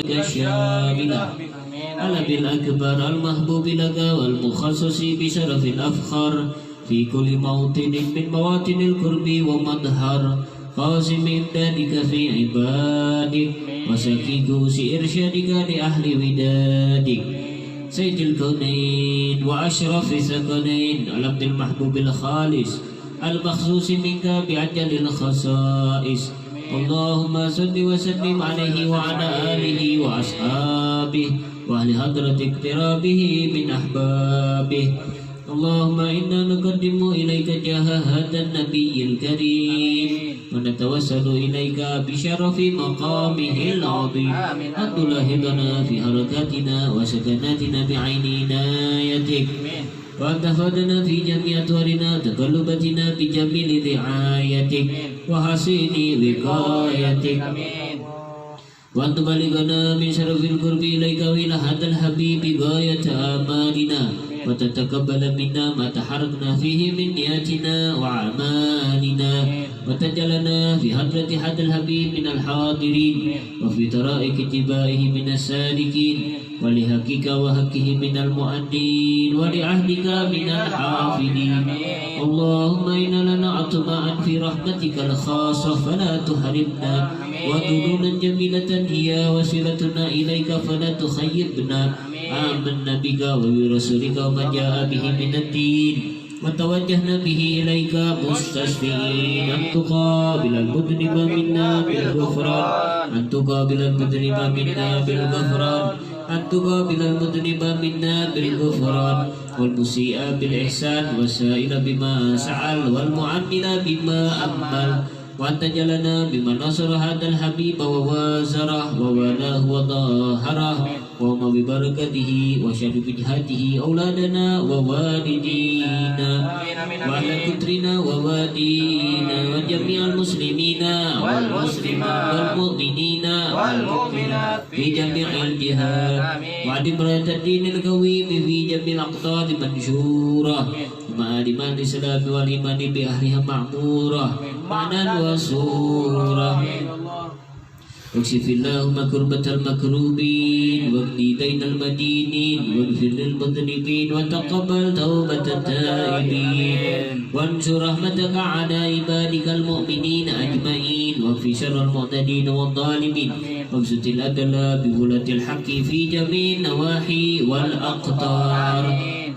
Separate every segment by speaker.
Speaker 1: الشاملة على بالأكبر المحبوب لك والمخصص بشرف الأفخر في كل موطن من مواطن القرب ومظهر قاسم إمدادك في عبادك وسكي كوس إرشادك لأهل ودادك سيد الكونين وأشرف الثقلين العبد المحبوب الخالص المخصوص منك بأجل الخصائص اللهم صل وسلم عليه وعلى آله وأصحابه وأهل حضرة اقترابه من أحبابه اللهم إنا نقدم إليك جاه هذا النبي الكريم ونتوسل إليك بشرف مقامه العظيم أن تلاحظنا في حركاتنا وسكناتنا بعين عنايتك وأن تحفظنا في جميع أطوارنا تقلباتنا بجميل رعايتك وحسين وقايتك وأن تبلغنا من شرف القرب إليك وإلى هذا الحبيب غاية آمالنا وتتقبل منا ما تحركنا فيه من نياتنا وأعمالنا وتجعلنا في حضرة هذا الحبيب من الحاضرين وفي طرائق اتباعه من السالكين ولحقك وحقه من المؤدين ولعهدك من الحافظين اللهم إنا لنا أطمعا في رحمتك الخاصة فلا تحرمنا وذنونا جميلة هي وسيلتنا إليك فلا تخيبنا آمنا بك وبرسولك وما جاء به من الدين وتوجهنا به إليك مستشفين أن تقابل المذنب منا بالغفران أن تقابل المذنب منا بالغفران أن تقابل المذنب منا بالغفران والمسيء بالإحسان والسائل بما سأل والمعمل بما أمل وأن تجعلنا بما نصر هذا الحبيب ووازره وولاه وظاهره وما ببركته وشر وجهته أولادنا ووالدينا وأهل كترنا ووالدينا وجميع المسلمين والمسلمات والمؤمنين والمؤمنات في جميع الجهات وعدم راية الدين القويم في جميع الأقطار منشورة مع الإيمان الإسلام والإيمان بأهلها معمورة معنى وسورة واكشف اللهم كربة المكروبين واقضي دين المدينين واغفر للمذنبين وتقبل توبة التائبين وانشر رحمتك على عبادك المؤمنين أجمعين واكف شر المعتدين والظالمين وابسط الأدلة بغلة الحق في جميع النواحي والأقطار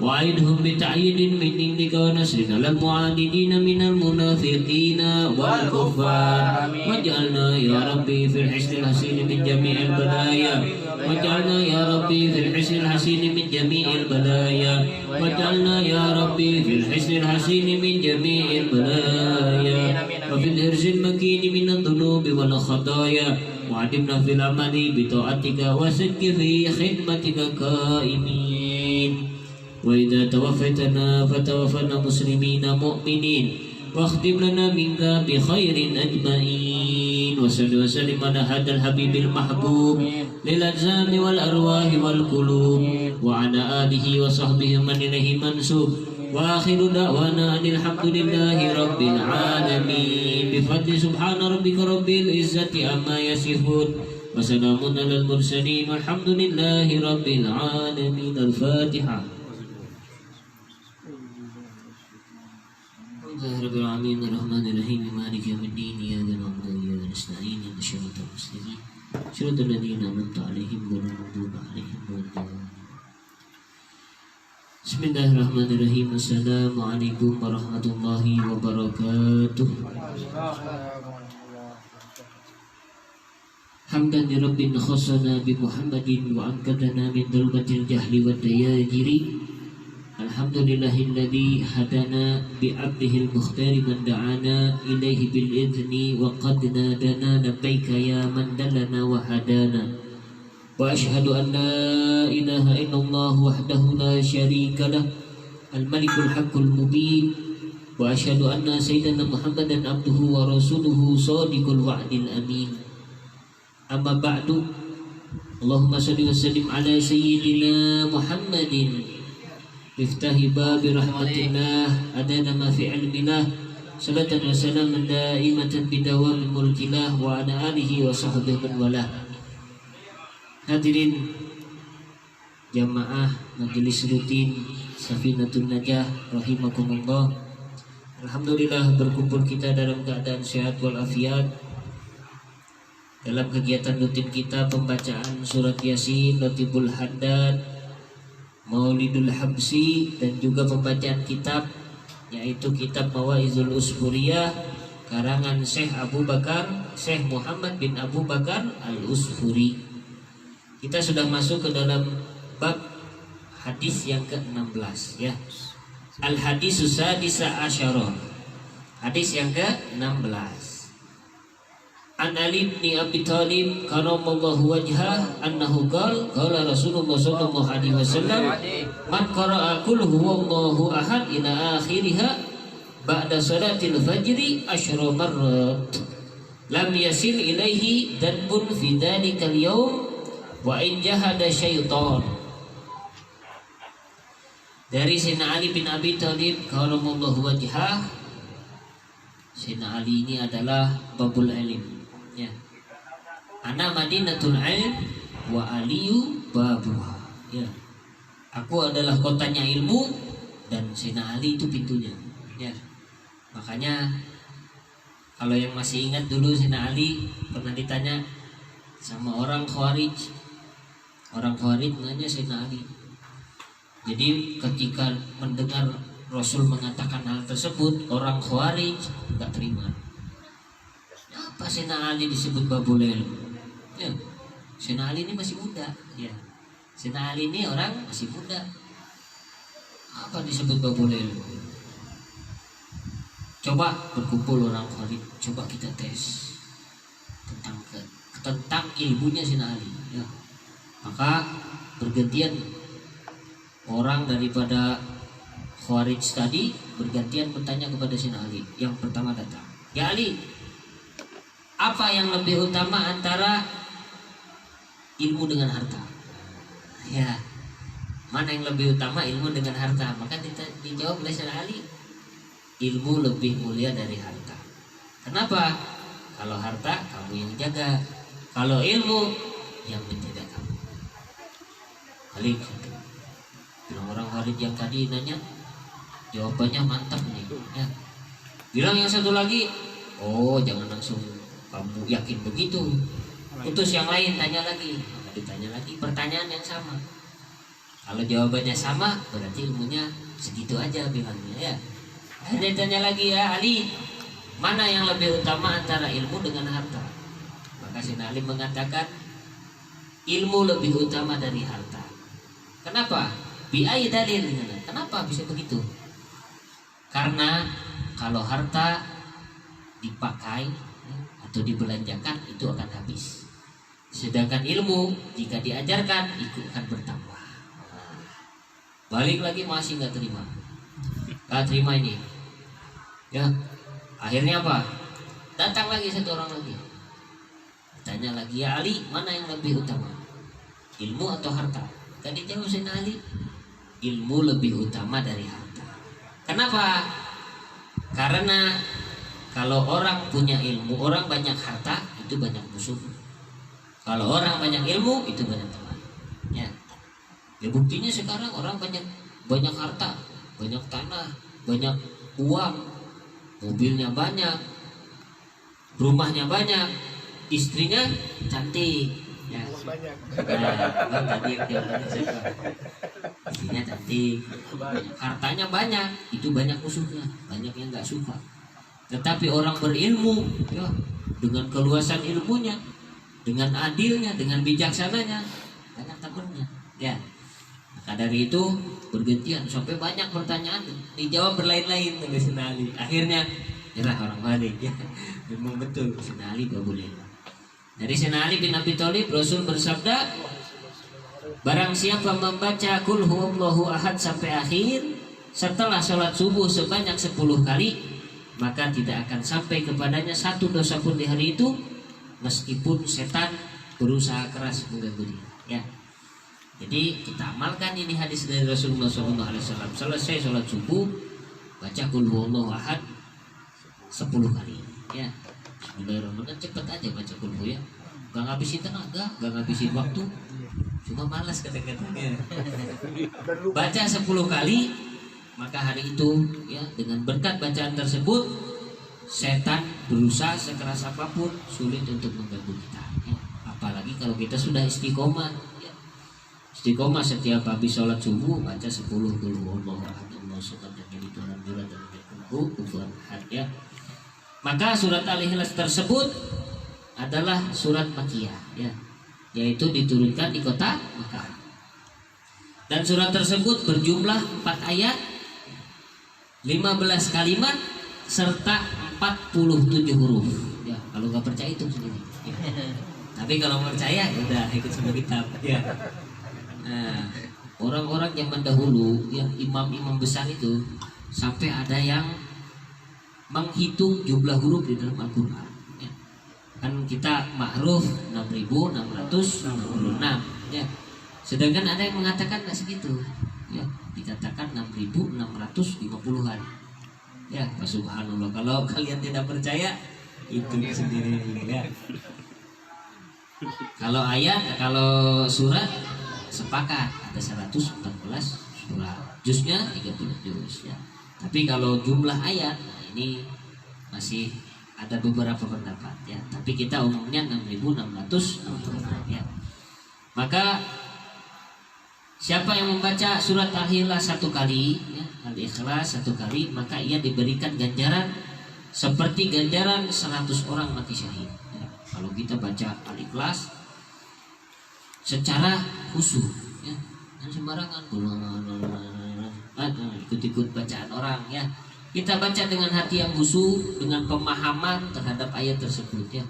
Speaker 1: وعيدهم بتعيد من عندك ونصرك على المعاندين من المنافقين والكفار واجعلنا يا ربي في الحسن الحسين من جميع البلايا واجعلنا يا ربي في الحسن الحسين من جميع البلايا واجعلنا يا ربي في الحسن الحسين من جميع البلايا وفي الحرز المكين من الذنوب والخطايا وعدمنا في العمل بطاعتك وسك في خدمتك قائمين وإذا توفيتنا فتوفنا مسلمين مؤمنين واختم لنا منك بخير أجمعين وصل وسلم على هذا الحبيب المحبوب للأجسام والأرواح والقلوب وعلى آله وصحبه من إليه منسوب وآخر دعوانا أن الحمد لله رب العالمين بفضل سبحان ربك رب العزة عما يصفون وسلام على المرسلين والحمد لله رب العالمين. الفاتحة. رب العالمين الرحمن الرحيم مالك يوم الدين إياك نعبد وإياك نستعين اهدنا الصراط المستقيم صراط الذين أنعمت عليهم غير المغضوب عليهم ولا الضالين. بسم الله الرحمن الرحيم. السلام عليكم ورحمة الله وبركاته. حمدا لرب خصنا بمحمد وأنقذنا من ظلمة الجهل والدياجر. الحمد لله الذي هدانا بعبده المختار من دعانا إليه بالإذن وقد نادانا لبيك يا من دلنا وهدانا وأشهد أن لا إله إلا الله وحده لا شريك له الملك الحق المبين وأشهد أن سيدنا محمدا عبده ورسوله صادق الوعد الأمين. أما بعد اللهم صل وسلم على سيدنا محمد مفتاح باب رحمة الله عدد ما في علم الله صلاة وسلاما دائمة بدوام ملك الله وعلى آله وصحبه من والاه. Hadirin jamaah majelis rutin Safinatun Najah rahimakumullah. Alhamdulillah berkumpul kita dalam keadaan sehat walafiat dalam kegiatan rutin kita pembacaan surat Yasin, Latiful Haddad, Maulidul Habsi, dan juga pembacaan kitab yaitu kitab Mawaizul Usfuriyah karangan Syekh Muhammad bin Abu Bakar Al-Usfuri. Kita sudah masuk ke dalam bab hadis yang ke-16 ya. Al-hadisus sadisa asyara. Hadis yang ke-16. An Ali bin Abi Thalib karamallahu wajhah annahu qala Rasulullah sallallahu alaihi wasallam man qara'a qul huwallahu ahad ila akhiriha ba'da salatil fajri asyra marrat lam yasil ilaihi danbun fi dhalikal yawm wa in jahada syaitan. Dari Sayyidina Ali bin Abi Thalib karamallahu wajhah. Sayyidina Ali ini adalah babul ilm ya. Ana madinatul ilm wa aliyu babuha ya. Aku adalah kotanya ilmu dan Sayyidina Ali itu pintunya ya. Makanya kalau yang masih ingat dulu Sayyidina Ali pernah ditanya sama orang Khawarij. Orang Khawarij nanya Sayyidina Ali. Jadi ketika mendengar Rasul mengatakan hal tersebut, orang Khawarij enggak terima. Apa Sayyidina Ali disebut babul ilm? Ya. Sayyidina Ali ini masih muda ya. Sayyidina Ali ini orang masih muda. Apa disebut babul ilm? Coba berkumpul orang Khawarij, coba kita tes tentang ilmunya Sayyidina Ali ya. Maka bergantian orang daripada Khawarij tadi bergantian bertanya kepada Sayyidina Ali. Yang pertama datang, ya Ali, apa yang lebih utama antara ilmu dengan harta? Ya, mana yang lebih utama, ilmu dengan harta? Maka dijawab oleh Sayyidina Ali, ilmu lebih mulia dari harta. Kenapa? Kalau harta kamu yang jaga, kalau ilmu yang menjaga kamu. Balik bilang orang Khawarij yang tadi nanya, jawabannya mantap nih ya. Bilang yang satu lagi, oh jangan langsung kamu yakin begitu, utus yang lain tanya lagi. Maka ditanya lagi pertanyaan yang sama. Kalau jawabannya sama berarti ilmunya segitu aja bilangnya ya. Dia tanya lagi, ya Ali, mana yang lebih utama antara ilmu dengan harta? Maka Sayyidina Ali mengatakan ilmu lebih utama dari harta. Kenapa? Bi'ai dalil. Kenapa bisa begitu? Karena kalau harta dipakai atau dibelanjakan itu akan habis. Sedangkan ilmu jika diajarkan itu akan bertambah. Balik lagi masih nggak terima. Nggak terima ini ya. Akhirnya apa? Datang lagi satu orang lagi, tanya lagi, ya Ali, mana yang lebih utama, ilmu atau harta? Tadi jawab Sayyidina Ali, ilmu lebih utama dari harta. Kenapa? Karena kalau orang punya ilmu, orang banyak harta, itu banyak musuh. Kalau orang banyak ilmu, itu banyak teman ya. Ya buktinya sekarang orang banyak harta, banyak tanah, banyak uang, mobilnya banyak, rumahnya banyak, istrinya cantik ya. Nah, tadi istrinya cantik, hartanya banyak, itu banyak musuhnya, banyak yang nggak suka. Tetapi orang berilmu ya, dengan keluasan ilmunya, dengan adilnya, dengan bijaksananya, banyak takutnya ya. Maka dari itu bergantian sampai banyak pertanyaan dijawab berlain-lain oleh Sayyidina Ali. Akhirnya nyerah orang balik ya. Memang betul Sayyidina Ali gak boleh. Dari Sayyidina Ali bin Abi Thalib, Rasul bersabda, barang siapa membaca Qul huwallahu ahad sampai akhir setelah sholat subuh sebanyak 10 kali, maka tidak akan sampai kepadanya satu dosa pun di hari itu, meskipun setan berusaha keras mengganggu dia ya. Jadi kita amalkan ini hadis dari Rasulullah SAW. Selesai sholat subuh baca Qul huwallahu ahad 10 kali ya. Bismillahirrahmanirrahim, cepat aja baca Qul huwallahu ya. Gak ngabisin tenaga, gak ngabisin waktu cuma malas kadang-kadang. Baca 10 kali, maka hari itu ya dengan berkat bacaan tersebut setan berusaha sekeras apapun sulit untuk mengganggu kita ya. Apalagi kalau kita sudah istiqomah ya. Istiqomah setiap habis sholat subuh baca 10 qul huwallahu ahad Allahu samad lam yalid walam yulad walam yakul lahu kufuwan ahad ya. Maka surat Al-Ikhlas tersebut adalah surat Makkiyah ya, yaitu diturunkan di kota Makkah. Dan surat tersebut berjumlah 4 ayat, 15 kalimat serta 47 huruf. Ya, kalau nggak percaya itu sendiri. Ya. Tapi kalau percaya ya udah ikut sama kitab. Ya. Nah, orang-orang zaman dahulu, yang imam-imam besar itu sampai ada yang menghitung jumlah huruf di dalam Al-Quran. Ya. Kan kita ma'ruf 6.666. Ya. Sedangkan ada yang mengatakan nggak segitu. Ya, dikatakan 6.650-an. Ya, subhanallah. Kalau kalian tidak percaya, itu sendiri ya. Kalau ayat, kalau surat sepakat ada 114 surat. Juznya 30 juz ya. Tapi kalau jumlah ayat, nah ini masih ada beberapa pendapat ya. Tapi kita umumnya 6.664 ya. Maka siapa yang membaca surat Al-Ikhlas 1 kali ya, Al-Ikhlas 1 kali, maka ia diberikan ganjaran seperti ganjaran 100 orang mati syahid ya. Kalau kita baca Al-Ikhlas secara khusyuk ya, dan sembarangan ikut-ikut bacaan orang ya. Kita baca dengan hati yang khusyuk, dengan pemahaman terhadap ayat tersebut ya.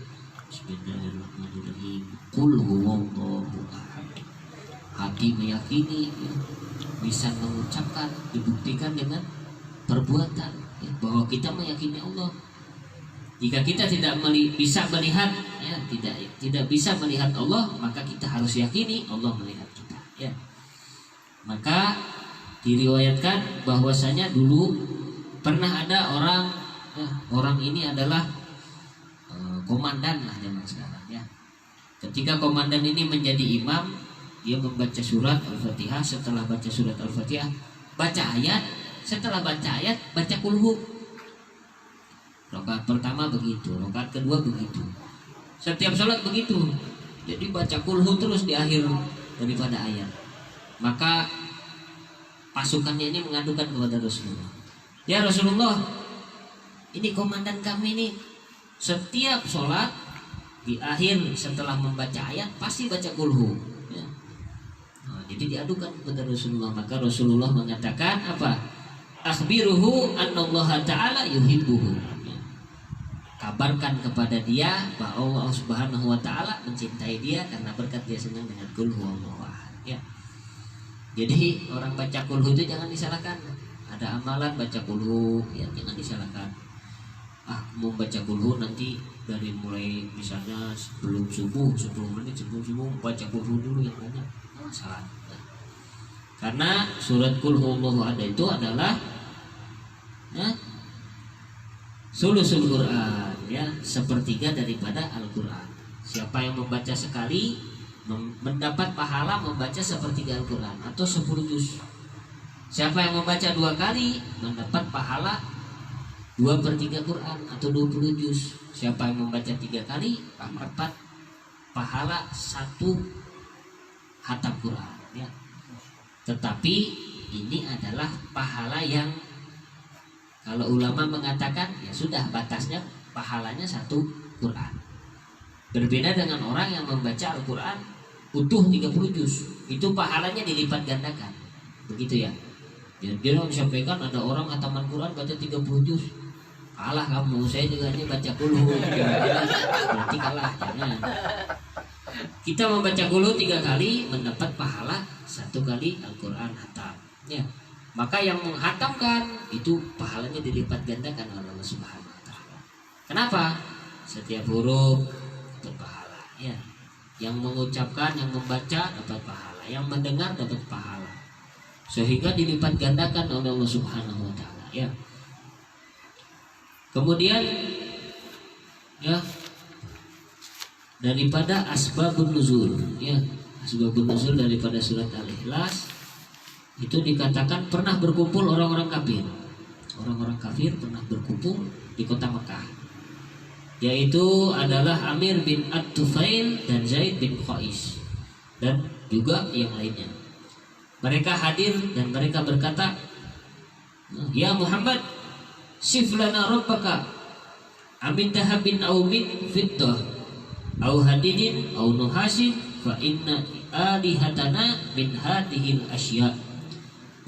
Speaker 1: Bismillahirrahmanirrahim. Qul huwallahu ahad. Hati meyakini ya, bisa mengucapkan, dibuktikan dengan perbuatan ya, bahwa kita meyakini Allah. Jika kita tidak bisa melihat ya, tidak bisa melihat Allah, maka kita harus yakini Allah melihat kita ya. Maka diriwayatkan bahwasanya dulu pernah ada orang ya, orang ini adalah komandan lah zaman sekarang ya. Ketika komandan ini menjadi imam, dia membaca surat Al-Fatihah. Setelah baca surat Al-Fatihah, baca ayat. Setelah baca ayat, baca kulhu. Rakaat pertama begitu, rakaat kedua begitu. Setiap sholat begitu. Jadi baca kulhu terus di akhir daripada ayat. Maka pasukannya ini mengadukan kepada Rasulullah. Ya Rasulullah, ini komandan kami ini setiap sholat di akhir setelah membaca ayat pasti baca kulhu. Ya. Nah, jadi diadukan kepada Rasulullah. Maka Rasulullah mengatakan apa? Akhbiruhu annallaha ta'ala yuhibbuhu. Ya. Kabarkan kepada dia bahwa Allah Subhanahu wa taala mencintai dia karena berkat dia senang dengan kulhu Allahu ahad. Ya. Jadi orang baca kulhu itu jangan disalahkan. Ada amalan baca kulhu, ya jangan disalahkan. Mau baca kulhu nanti dari mulai misalnya sebelum subuh 10 menit sebelum subuh baca kulhu dulu yang banyak, nggak masalah. Nah, karena surat kulhu Allahu ahad itu adalah sulusul Quran ya, sepertiga daripada Al-Quran. Siapa yang membaca sekali mendapat pahala membaca sepertiga Al-Quran atau 10 juz. Siapa yang membaca 2 kali mendapat pahala 2/3 Quran atau 20 juz. Siapa yang membaca 3 kali mendapat pahala 1 khatam Quran ya. Tetapi ini adalah pahala yang kalau ulama mengatakan ya sudah batasnya pahalanya 1 Quran. Berbeda dengan orang yang membaca Al-Quran utuh 30 juz, itu pahalanya dilipat gandakan. Begitu ya. Dia menyampaikan ada orang khataman Quran baca 30 juz. Kalah kamu, saya juga ini baca kulhu. Berarti kalah, jangan. Kita membaca kulhu 3 kali mendapat pahala 1 kali Al-Quran khatam. Ya. Maka yang menghatamkan itu pahalanya dilipat gandakan oleh Allah Subhanahu wa taala. Kenapa? Setiap huruf dapat pahala ya. Yang mengucapkan, yang membaca dapat pahala, yang mendengar dapat pahala, sehingga dilipat gandakan oleh Allah Subhanahu wa taala ya. Kemudian ya, daripada asbabun nuzul ya, Sebabun nuzul daripada surat Al-Ikhlas itu dikatakan pernah berkumpul orang-orang kafir. Orang-orang kafir pernah berkumpul di kota Mekah, yaitu adalah Amir bin At-Tufail dan Zaid bin Qais dan juga yang lainnya. Mereka hadir dan mereka berkata, "Ya Muhammad, sif lana rabbaka amin dahabin aw min fiddah aw hadidin aw nuhasin fa inna alihatana min hadhil asya."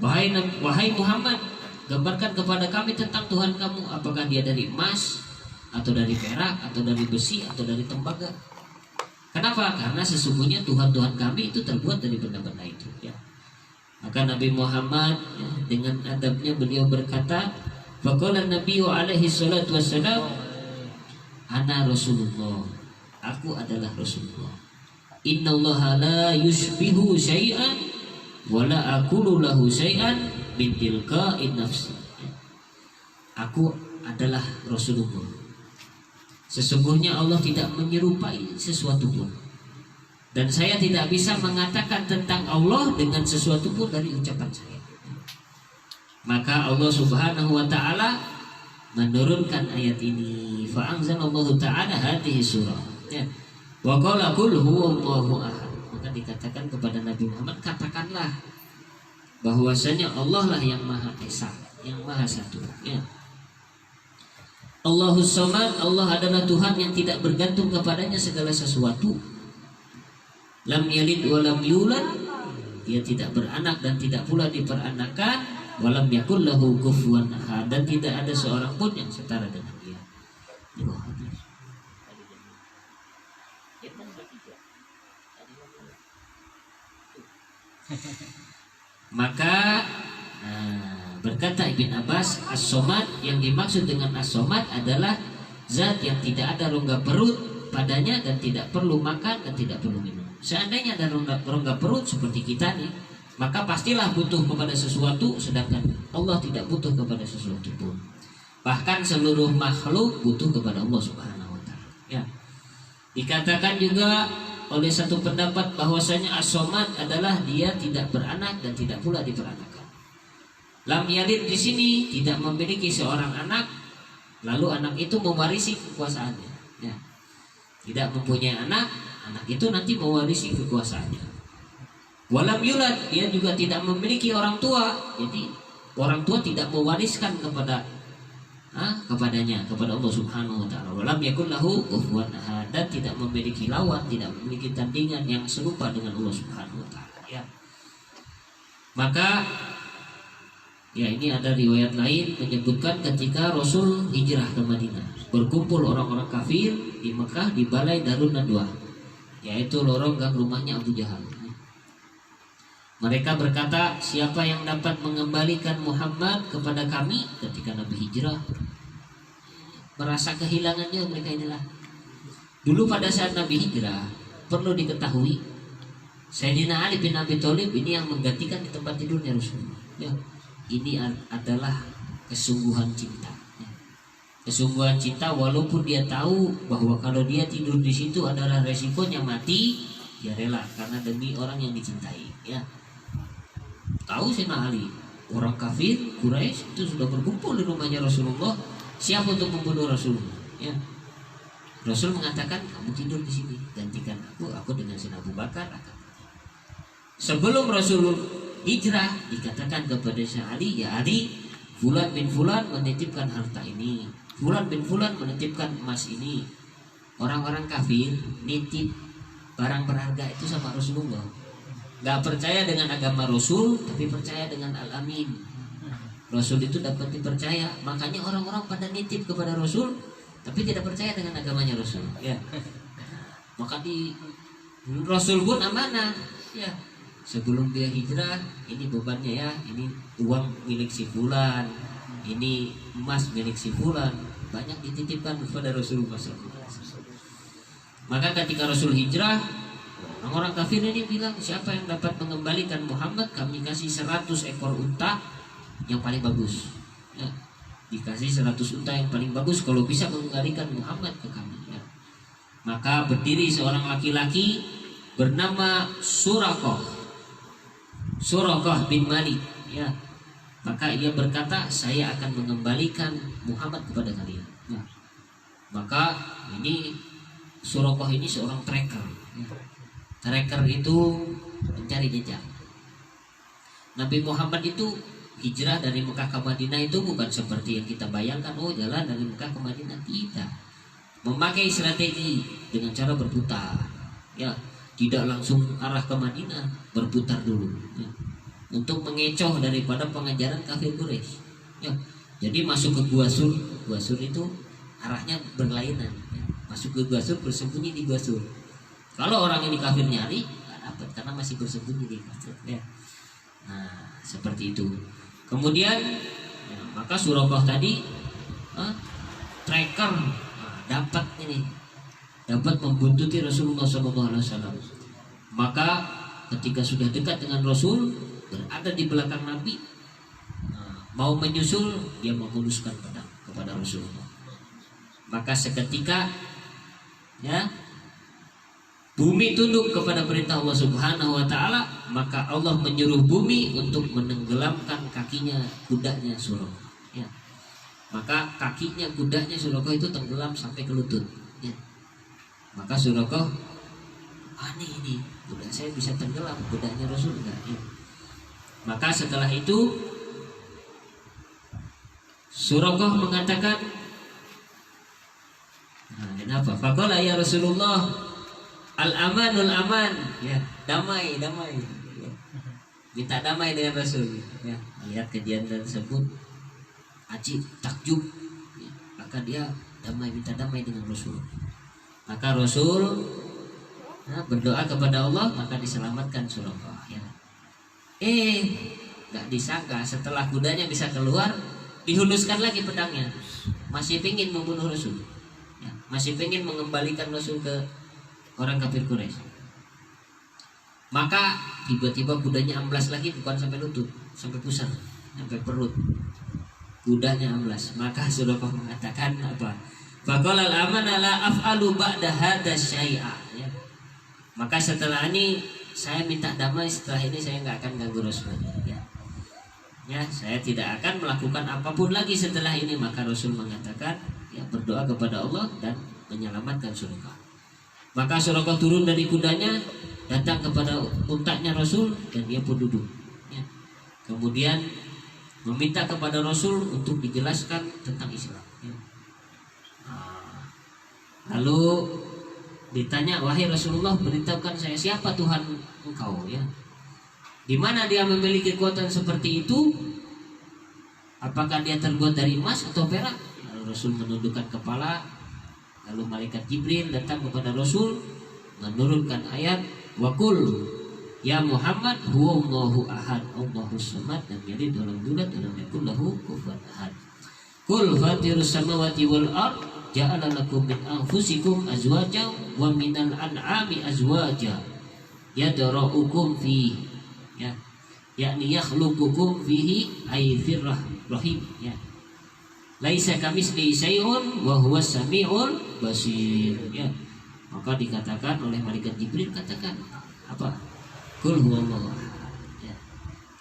Speaker 1: Wahai Muhammad, gambarkan kepada kami tentang Tuhan kamu, apakah dia dari emas atau dari perak atau dari besi atau dari tembaga. Kenapa? Karena sesungguhnya Tuhan-Tuhan kami itu terbuat dari benda-benda itu, ya. Maka Nabi Muhammad, ya, dengan adabnya beliau berkata, faqala Nabi alaihi salatu wassalam, ana Rasulullah, aku adalah Rasulullah. Innallaha la yushbihu syai'an wala aqulu lahu syai'an min tilqa'in nafsi. Aku adalah Rasulullah. Sesungguhnya Allah tidak menyerupai sesuatu pun, dan saya tidak bisa mengatakan tentang Allah dengan sesuatu pun dari ucapan saya. Maka Allah Subhanahu wa taala menurunkan ayat ini, fa anzalallahu taala hadhihi surah, ya. Wa qala qul huwallahu ahad. Maka dikatakan kepada Nabi Muhammad, katakanlah bahwasanya Allah lah yang Maha Esa, yang Maha Satu, ya. Allahus Samad, Allah adalah Tuhan yang tidak bergantung kepadanya segala sesuatu. Lam yalid wa lam yulad, dia tidak beranak dan tidak pula diperanakan. Walam yakul lahu kufuwan ahad, dan tidak ada seorang pun yang setara dengan dia. Maka berkata Ibn Abbas, As-Somad, yang dimaksud dengan As-Somad adalah zat yang tidak ada rongga perut padanya dan tidak perlu makan dan tidak perlu minum. Seandainya ada rongga perut seperti kita nih, maka pastilah butuh kepada sesuatu, sedangkan Allah tidak butuh kepada sesuatu pun. Bahkan seluruh makhluk butuh kepada Allah Subhanahu wa taala, ya. Dikatakan juga oleh satu pendapat bahwasanya As-Somad adalah dia tidak beranak dan tidak pula diperanakan. Lam yalid di sini tidak memiliki seorang anak, lalu anak itu mewarisi kekuasaannya, ya. Tidak mempunyai anak, anak itu nanti mewarisi kekuasaannya. Walam yulad, dia juga tidak memiliki orang tua, jadi orang tua tidak mewariskan kepadanya, kepada Allah Subhanahu wa taala. Walam yakul lahu kufuwan ahad, dan tidak memiliki lawan, tidak memiliki tandingan yang serupa dengan Allah Subhanahu wa taala, ya. Maka ya, ini ada riwayat lain menyebutkan ketika Rasul hijrah ke Madinah, berkumpul orang-orang kafir di Mekah di Balai Darun Nadwah, yaitu lorong gang rumahnya Abu Jahal. Mereka berkata, siapa yang dapat mengembalikan Muhammad kepada kami ketika Nabi hijrah? Merasa kehilangannya mereka inilah. Dulu pada saat Nabi hijrah, perlu diketahui, Sayyidina Ali bin Abi Thalib ini yang menggantikan di tempat tidurnya Rasulullah, ya. Ini adalah kesungguhan cinta, ya. Kesungguhan cinta, walaupun dia tahu bahwa kalau dia tidur di situ adalah resikonya mati, dia rela karena demi orang yang dicintai, ya. Tahu Sayyidina Ali, orang kafir Quraisy itu sudah berkumpul di rumahnya Rasulullah, siap untuk membunuh Rasulullah, ya. Rasul mengatakan, kamu tidur di sini, gantikan aku dengan Sayyidina Abu Bakar akan. Sebelum Rasul hijrah, dikatakan kepada Sayyidina Ali, ya Ali, Fulan bin Fulan menitipkan harta ini, Fulan bin Fulan menitipkan emas ini. Orang-orang kafir nitip barang berharga itu sama Rasulullah. Gak percaya dengan agama Rasul, tapi percaya dengan Al-Amin. Rasul itu dapat dipercaya, makanya orang-orang pada nitip kepada Rasul, tapi tidak percaya dengan agamanya Rasul, ya. Maka Rasul pun amanah, ya. Sebelum dia hijrah, ini bebannya, ya. Ini uang milik si Fulan, ini emas milik si Fulan, banyak dititipkan kepada Rasulullah SAW. Maka ketika Rasul hijrah, orang-orang kafir ini bilang, siapa yang dapat mengembalikan Muhammad, kami kasih 100 ekor unta yang paling bagus, ya. Dikasih 100 unta yang paling bagus kalau bisa mengembalikan Muhammad ke kami, ya. Maka berdiri seorang laki-laki bernama Suraqah bin Malik, ya. Maka ia berkata, saya akan mengembalikan Muhammad kepada kalian. Nah, maka ini Suraqah ini seorang tracker. Tracker itu mencari jejak. Nabi Muhammad itu hijrah dari Mekah ke Madinah itu bukan seperti yang kita bayangkan, oh jalan dari Mekah ke Madinah, tidak. Memakai strategi dengan cara berputar, ya, tidak langsung arah ke Madinah, berputar dulu, ya, untuk mengecoh daripada pengajaran kafir Quraisy. Ya, jadi masuk ke Gua Sur itu arahnya berlainan, ya. Masuk ke Gua Sur, bersembunyi di Gua Sur. Kalau orang ini kafir nyari, nggak dapat karena masih bersembunyi di Gua Sur, ya. Nah, seperti itu. Kemudian, ya, maka Suraqah tadi tracker, dapat membuntuti Rasulullah SAW. Maka ketika sudah dekat dengan Rasul, berada di belakang Nabi, mau menyusul, dia menghunuskan pedang kepada Rasulullah. Maka seketika, ya, bumi tunduk kepada perintah Allah Subhanahu wa taala, maka Allah menyuruh bumi untuk menenggelamkan kakinya kudanya Suraqah, ya. Maka kakinya kudanya Suraqah itu tenggelam sampai ke lutut, ya. Maka Suraqah, aneh ini, kuda saya bisa tenggelam, kudanya Rasul enggak, ya. Maka setelah itu Suraqah mengatakan, kenapa? Faqala ya Rasulullah, al-amanul aman, ya, damai, ya. Minta damai dengan Rasul, ya. Lihat kejadian tersebut, Aji takjub, ya. Maka dia minta damai dengan Rasul. Maka Rasul berdoa kepada Allah, maka diselamatkan Suraqah, ya. Gak disangka setelah kudanya bisa keluar, dihunuskan lagi pedangnya. Masih ingin membunuh Rasul, ya. Masih ingin mengembalikan Rasul ke orang kafir Quraisy. Maka tiba-tiba kudanya amblas lagi, bukan sampai lutut, sampai pusar, sampai perut. Kudanya amblas. Maka Suraqah mengatakan apa? Faqala al-aman la af'alu ba'da hadza syai'a, ya. Maka setelah ini saya minta damai, setelah ini saya nggak akan ganggu Rasul, ya. Ya, saya tidak akan melakukan apapun lagi setelah ini. Maka Rasul mengatakan, ya, berdoa kepada Allah dan menyelamatkan Suraqah. Maka Suraqah turun dari kudanya, datang kepada untaknya Rasul, dan dia pun duduk, ya. Kemudian meminta kepada Rasul untuk dijelaskan tentang Islam, ya. Lalu ditanya, wahai Rasulullah, beritahukan saya siapa Tuhan engkau, ya. Di mana dia memiliki kekuatan seperti itu? Apakah dia terbuat dari emas atau perak? Lalu Rasul menundukkan kepala. Lalu malaikat Jibril datang kepada Rasul, menurunkan ayat, Waqul ya Muhammad huwallahu ahad Allahus samad lam yalid wa lam yulad wa lam yakul lahu kufuwan ahad. Qul fatirus samawati wal ard ja'ala lakum min anfusikum azwajan wa minal an'ami azwaja yadra'ukum fi, ya, yakni yakhluqukum fihi ay fir rahim, ya. Laisa kamislihi syai'un wa huwas samiul basir, ya. Maka dikatakan oleh malaikat Jibril, katakan apa? Qul huwallahu ahad, ya.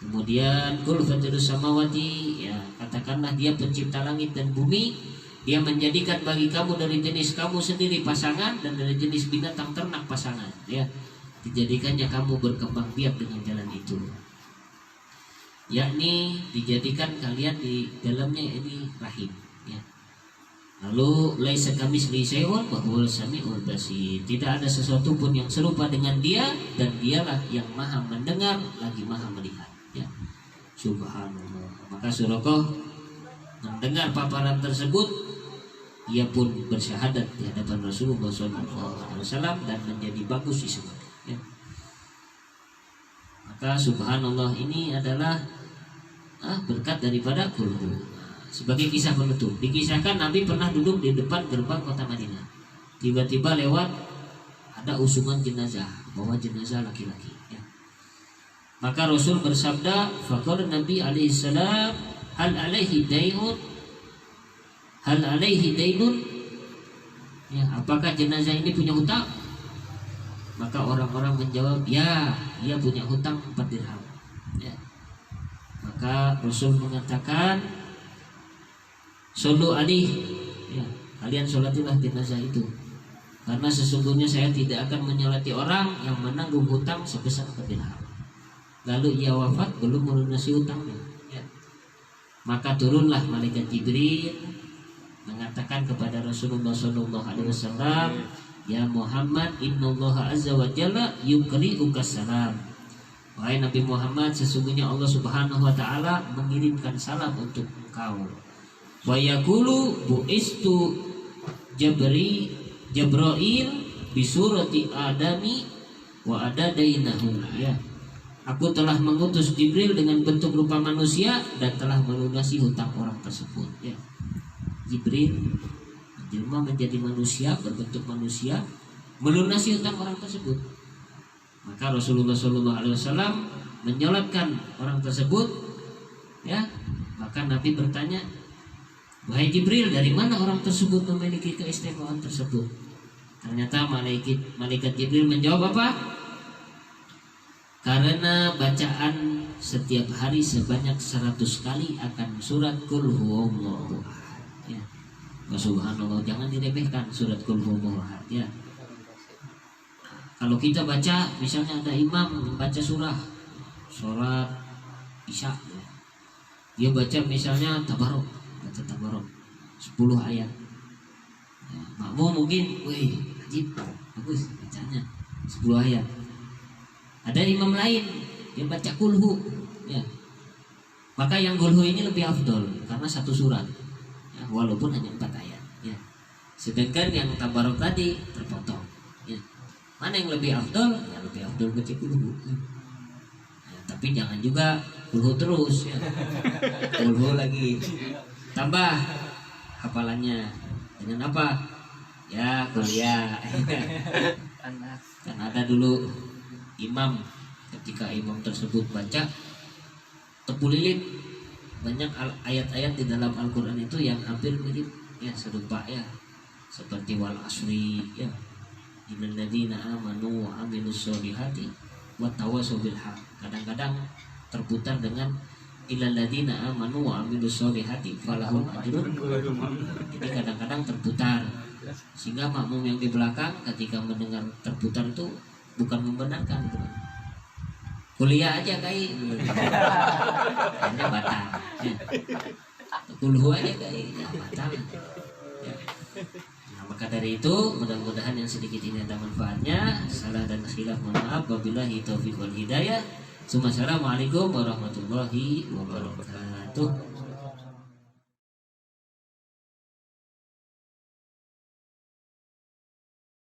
Speaker 1: Kemudian qul fatirus samawati, ya, katakanlah dia pencipta langit dan bumi. Dia menjadikan bagi kamu dari jenis kamu sendiri pasangan, dan dari jenis binatang ternak pasangan, ya. Dijadikannya kamu berkembang biak dengan jalan itu, yakni dijadikan kalian di dalamnya ini rahim, ya. Lalu laisa kamislihi syai'un wa huwal samiul basir. Tidak ada sesuatu pun yang serupa dengan dia, dan dialah yang maha mendengar lagi maha melihat, ya. Subhanallah. Maka Suraqah mendengar paparan tersebut, ia pun bersyahadat di hadapan Rasulullah SAW dan menjadi bagus Islam, ya. Maka subhanallah, ini adalah berkat daripada Qur'an. Sebagai kisah penutup, dikisahkan Nabi pernah duduk di depan gerbang kota Madinah. Tiba-tiba lewat ada usungan jenazah, bawa jenazah laki-laki, ya. Maka Rasul bersabda, faqala Nabi alaihi salam, hal alaihi dainun, ya, apakah jenazah ini punya hutang? Maka orang-orang menjawab, ya, dia punya hutang 4 dirham. Ya. Maka Rasul mengatakan, "Shollu alaihi." Ya, kalian sholatilah jenazah itu. Karena sesungguhnya saya tidak akan menyolati orang yang menanggung hutang sebesar 4 dirham. Lalu ia wafat belum melunasi hutangnya. Ya. Maka turunlah malaikat Jibril mengatakan kepada Rasulullah SAW, "Ya Muhammad, innallaha azza wa jalla yuqri'uka salam." Wahai Nabi Muhammad, sesungguhnya Allah Subhanahu wa taala mengirimkan salam untuk engkau. Wa yaqulu bu'istu Jibril bi surati Adami wa adadainahu. Ya. Aku telah mengutus Jibril dengan bentuk rupa manusia dan telah melunasi hutang orang tersebut. Ya. Jibril menjelma menjadi manusia, berbentuk manusia, melunasi hutang orang tersebut. Maka Rasulullah SAW menyolatkan orang tersebut. Ya. Maka Nabi bertanya, "Wahai Jibril, dari mana orang tersebut memiliki keistimewaan tersebut?" Ternyata malaikat Jibril menjawab apa? "Karena bacaan setiap hari sebanyak 100 kali akan surat Qul huwallahu ahad." Ya. Subhanallah, jangan diremehkan surat Qul huwallahu ahad. Ya. Kalau kita baca, misalnya ada imam membaca sholat Isya, ya. Dia baca misalnya Tabarok, baca Tabarok 10 ayat. Ya, makmum mungkin, wih, ajib, bagus bacanya 10 ayat. Ada imam lain yang baca kulhu, ya. Maka yang kulhu ini lebih afdol karena 1 surat, ya, walaupun hanya 4 ayat. Ya. Sedangkan yang Tabarok tadi terpotong. Ya. Mana yang lebih afdol? Ya, lebih afdol baca kulhu. Ya, tapi jangan juga kulhu terus, ya. Kulhu lagi tambah hafalannya dengan apa? Ya, kuliah. Kan ada dulu imam, ketika imam tersebut baca tepu lilin, banyak ayat-ayat di dalam Al-Quran itu yang hampir mirip, ya, serupa, ya, seperti wal asri, ya, innal ladzina amanu wa amilus solihati wa tawassaw bil haq. Kadang-kadang terputar dengan illal ladzina amanu wa amilus solihati falahum ajrun. Jadi kadang-kadang terputar, sehingga makmum yang di belakang ketika mendengar terputar itu bukan membenarkan, gitu. Kuliah aja kayak hanya batal, ya. Kulhu aja kayak batal, ya. Nah, maka dari itu mudah-mudahan yang sedikit ini ada manfaatnya. Salah dan khilaf mohon maaf. Wabillahi taufiq wal hidayah. Assalamualaikum warahmatullahi wabarakatuh.